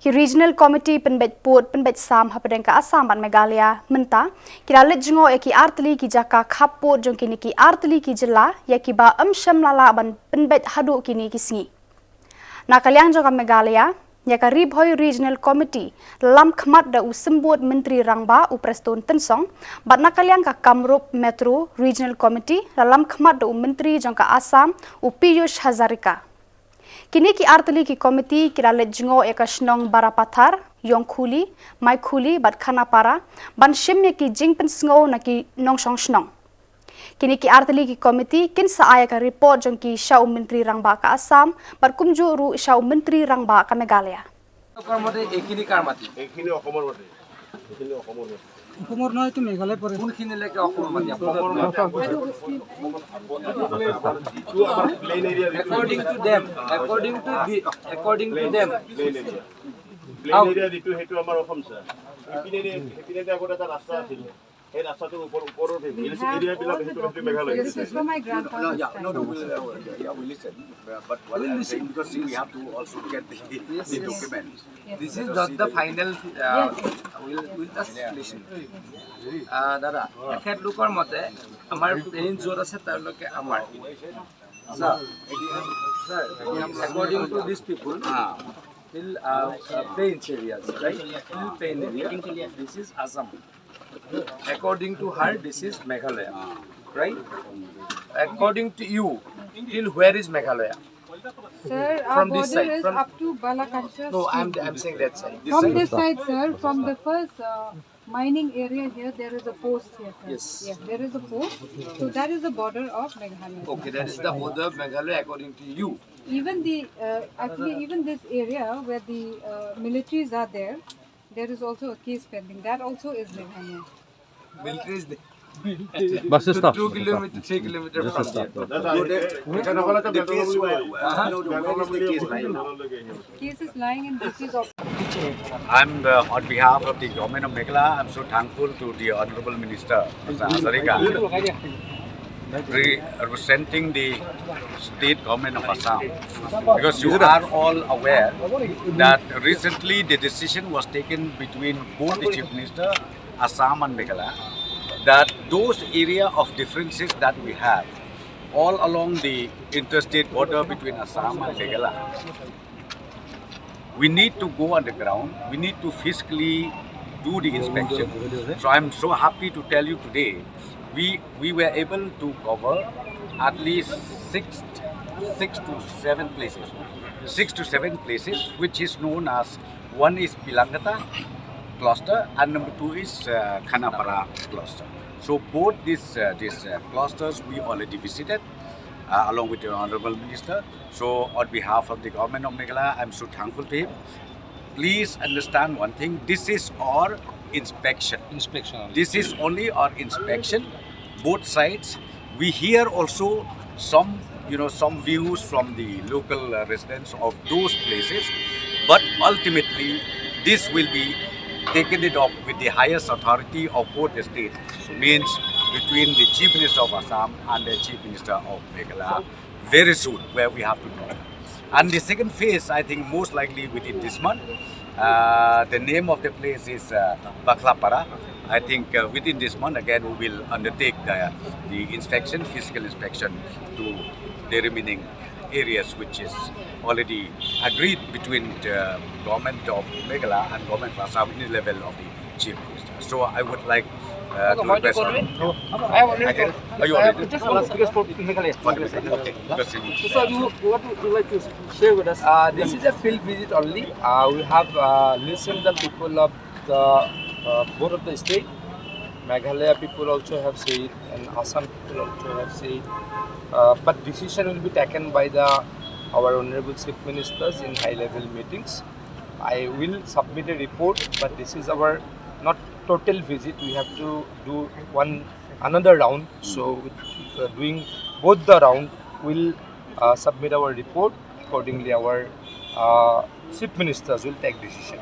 ki regional committee penbet put penbet sam hapadeng ka Assam ban Meghalaya menta kira lejngo ki artli ki jaka khapot jong kini ki artli ki jela ya ki ba amsham lala ban penbet hadu kini kisngi nakalyang jong Meghalaya ya ka ribhoy regional committee lam khmat da usembut menteri rangba upreston tensong bat nakalyang ka Kamrup Metro regional committee lam khmat da menteri jong ka Assam Piyush Hazarika kini ki artli ki komiti kira lejngo ekasnong barapathar yongkhuli maikhuli bat khanapara ban shimye ki jingpen sngo na ki nongsong snong kini ki artli ki komiti kin sa aya ka report jong ki shau menteri rangba ka Assam bat kumju ru shau menteri rangba ka Meghalaya কর্মতে এখিনি কার মাটি এখিনি অসমৰ মাটি এখিনি অসমৰ মাটি অসমৰ নহয় তো মেঘালয় পৰে কোনখিনি লেকে অসমৰ মাটি অসমৰ plain area according to them according to them plain area দিটো হেতু আমাৰ অসম স্যাৰ এপিনে আগতে এটা ৰাস্তা আছিল এই ৰাস্তাটোৰ ওপৰৰ ভিলেজ এৰিয়া বিলাক হেতু Meghalaya This is for my grandfather's time. We listen, but what I'm saying, because we have to also get the documents. this is not the final we'll just listen দাদা এখেত লোকৰ মতে আমাৰ প্লেন জোৰ আছে তাৰ লকে আমাৰ sir according to these people till plain areas right till plain area this is Assam according to her this is Meghalaya right according to you till where is Meghalaya Sir, our From this border side, is from- up to Balakancha. no I'm saying that side From this side, sir, from the first mining area here, there is a post here, sir. Yes. Yes, there is a post. So that is the border of Meghalaya. okay that is the border of Meghalaya according to you Even the actually even this area where the militaries are there, there is also a case pending. That also is Meghalaya. military is there Bus stop. 2 kilometer 3 kilometer from there Case is lying in this of. I'm on behalf of the government of Meghalaya. I'm so thankful to the Honorable Minister Hazarika, representing the state government of Assam, because you are all aware that recently the decision was taken between both the Chief Minister, Assam and Meghalaya, that those area of differences that we have all along the interstate border between Assam and Meghalaya, we need to go on the ground, we need to physically do the inspection. So I'm so happy to tell you today, we were able to cover at least six to seven places, which is known as, one is Pilangata cluster and number 2 is Khanapara cluster. So both these clusters we already visited along with the Honorable Minister. So on behalf of the government of Meghalaya, I'm so thankful to him. Please understand one thing, this is our inspection. This is only our inspection, both sides. We hear also some views from the local residents of those places, but ultimately this will be taken it up with the highest authority of both the states, means between the Chief Minister of Assam and the Chief Minister of Meghalaya very soon, where we have to go. And the second phase, I think most likely within this month. The name of the place is Baklapara. I think within this month again we will undertake the inspection, physical inspection to the remaining areas, which is already agreed between the government of Meghalaya and government of Assam in the level of the Chief Minister. So I would like to request. I have already Are you already? just Meghalaya Okay. So what would you like to share with us? this is a field visit only. We have listened the people of the both of the state. Meghalaya people also have said, and Assam people also have said. But decision will be taken by our honorable chief ministers in high-level meetings. I will submit a report, but this is our not total visit. We have to do another round. So with doing both the round, we'll submit our report. Accordingly, our chief ministers will take decision.